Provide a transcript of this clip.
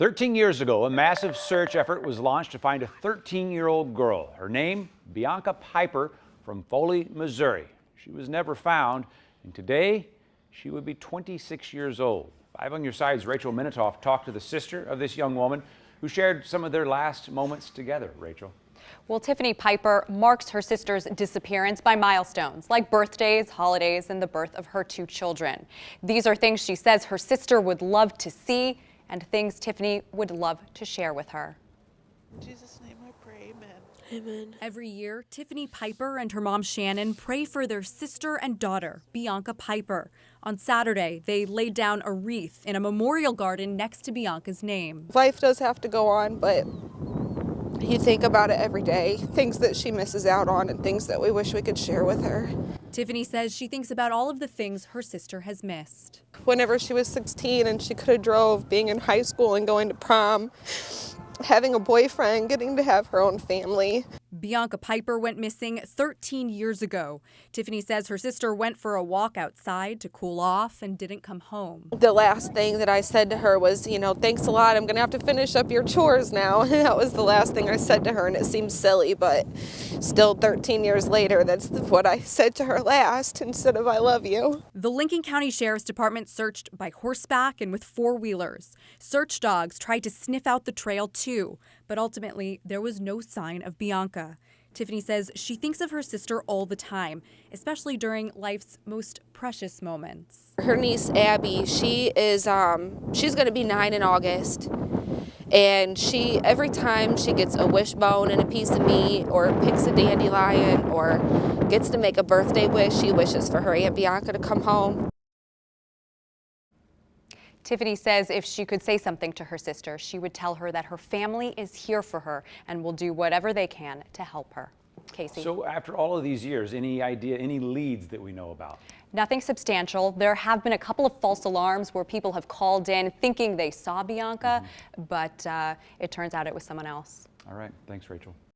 13 years ago, a massive search effort was launched to find a 13-year-old girl. Her name, Bianca Piper, from Foley, Missouri. She was never found, and today she would be 26 years old. 5 on Your Side's Rachel Minitoff talked to the sister of this young woman who shared some of their last moments together. Rachel. Well, Tiffany Piper marks her sister's disappearance by milestones like birthdays, holidays, and the birth of her 2 children. These are things she says her sister would love to see and things Tiffany would love to share with her. In Jesus' name I pray, amen. Amen. Every year, Tiffany Piper and her mom Shannon pray for their sister and daughter, Bianca Piper. On Saturday, they laid down a wreath in a memorial garden next to Bianca's name. Life does have to go on, but you think about it every day, things that she misses out on and things that we wish we could share with her. Tiffany says she thinks about all of the things her sister has missed. Whenever she was 16 and she could have drove, being in high school and going to prom, having a boyfriend, getting to have her own family. Bianca Piper went missing 13 years ago. Tiffany says her sister went for a walk outside to cool off and didn't come home. The last thing that I said to her was, thanks a lot, I'm going to have to finish up your chores now. That was the last thing I said to her, and it seems silly, but still 13 years later, that's what I said to her last instead of I love you. The Lincoln County Sheriff's Department searched by horseback and with 4-wheelers. Search dogs tried to sniff out the trail too, but ultimately there was no sign of Bianca. Tiffany says she thinks of her sister all the time, especially during life's most precious moments. Her niece Abby, she's going to be 9 in August, and every time she gets a wishbone and a piece of meat or picks a dandelion or gets to make a birthday wish, she wishes for her Aunt Bianca to come home. Tiffany says if she could say something to her sister, she would tell her that her family is here for her and will do whatever they can to help her. Casey. So after all of these years, any idea, any leads that we know about? Nothing substantial. There have been a couple of false alarms where people have called in thinking they saw Bianca, but it turns out it was someone else. All right. Thanks, Rachel.